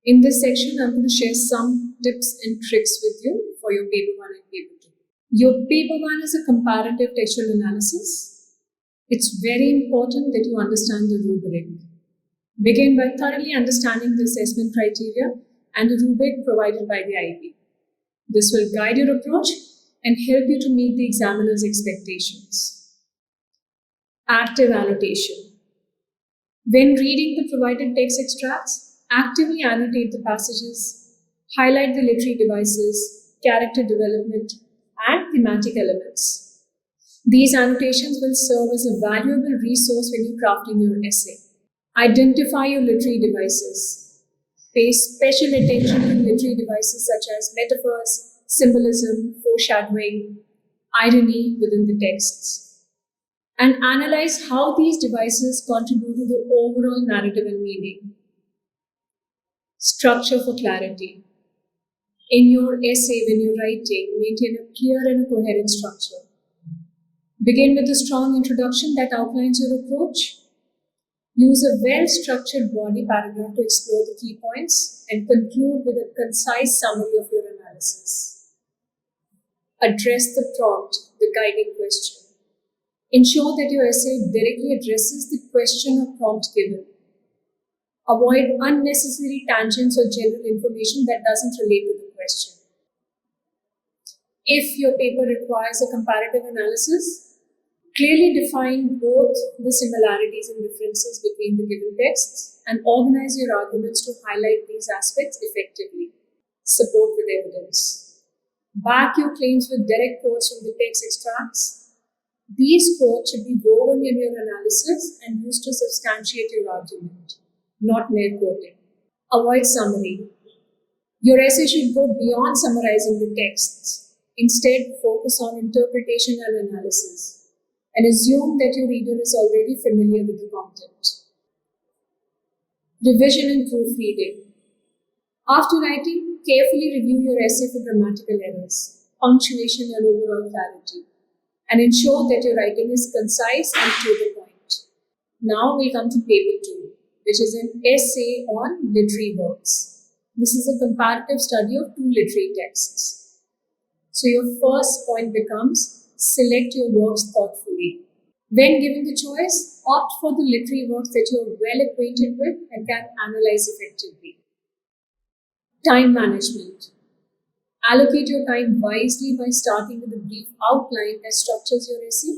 In this section, I'm going to share some tips and tricks with you for your paper 1 and paper 2. Your paper 1 is a comparative textual analysis. It's very important that you understand the rubric. Begin by thoroughly understanding the assessment criteria and the rubric provided by the IB. This will guide your approach and help you to meet the examiner's expectations. Active annotation. When reading the provided text extracts, actively annotate the passages, highlight the literary devices, character development, and thematic elements. These annotations will serve as a valuable resource when you're crafting your essay. Identify your literary devices. Pay special attention to literary devices such as metaphors, symbolism, foreshadowing, irony within the texts, and analyze how these devices contribute to the overall narrative and meaning. Structure for clarity. In your essay, when you're writing, maintain a clear and a coherent structure. Begin with a strong introduction that outlines your approach. Use a well-structured body paragraph to explore the key points and conclude with a concise summary of your analysis. Address the prompt, the guiding question. Ensure that your essay directly addresses the question or prompt given. Avoid unnecessary tangents or general information that doesn't relate to the question. If your paper requires a comparative analysis, clearly define both the similarities and differences between the given texts and organize your arguments to highlight these aspects effectively. Support with evidence. Back your claims with direct quotes from the text extracts. These quotes should be woven in your analysis and used to substantiate your argument, not mere quoting. Avoid summary. Your essay should go beyond summarizing the texts. Instead, focus on interpretation and analysis, and assume that your reader is already familiar with the content. Revision and proofreading. After writing, carefully review your essay for grammatical errors, punctuation, and overall clarity, and ensure that your writing is concise and to the point. Now we come to paper 2, which is an essay on literary works. This is a comparative study of 2 literary texts. So your first point becomes, select your works thoughtfully. When given the choice, opt for the literary works that you are well acquainted with and can analyze effectively. Time management. Allocate your time wisely by starting with a brief outline that structures your essay.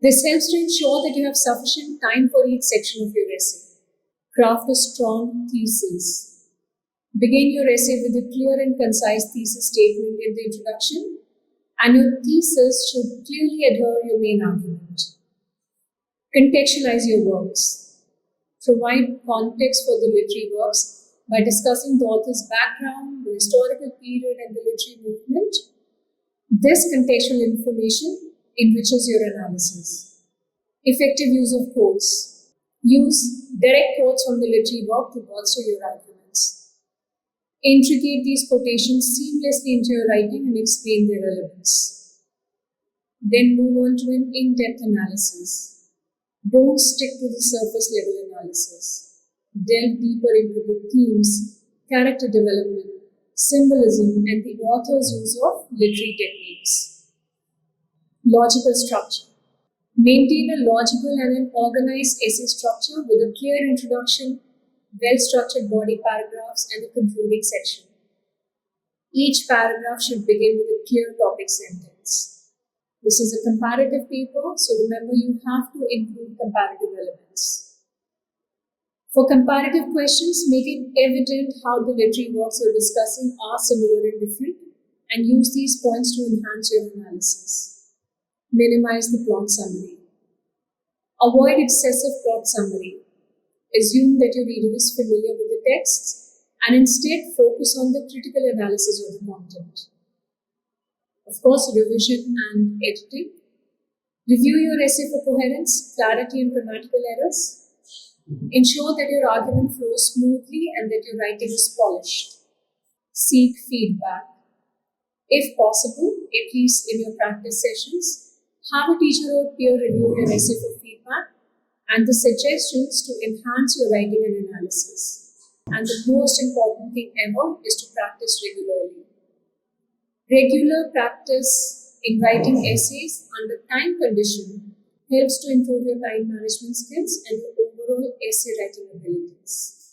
This helps to ensure that you have sufficient time for each section of your essay. Craft a strong thesis. Begin your essay with a clear and concise thesis statement in the introduction, and your thesis should clearly adhere your main argument. Contextualize your works. Provide context for the literary works by discussing the author's background, the historical period, and the literary movement. This contextual information enriches your analysis. Effective use of quotes. Use direct quotes from the literary work to bolster your arguments. Integrate these quotations seamlessly into your writing and explain their relevance. Then move on to an in-depth analysis. Don't stick to the surface level analysis. Delve deeper into the themes, character development, symbolism, and the author's use of literary techniques. Logical structure. Maintain a logical and an organized essay structure with a clear introduction, well-structured body paragraphs, and a concluding section. Each paragraph should begin with a clear topic sentence. This is a comparative paper, so remember you have to include comparative elements. For comparative questions, make it evident how the literary works you're discussing are similar and different, and use these points to enhance your analysis. Minimize the plot summary. Avoid excessive plot summary. Assume that your reader is familiar with the texts and instead focus on the critical analysis of the content. Of course, revision and editing. Review your essay for coherence, clarity, and grammatical errors. Ensure that your argument flows smoothly and that your writing is polished. Seek feedback. If possible, at least in your practice sessions, have a teacher or peer review your essay for feedback and the suggestions to enhance your writing and analysis. And the most important thing ever is to practice regularly. Regular practice in writing essays under time condition helps to improve your time management skills and your overall essay writing abilities.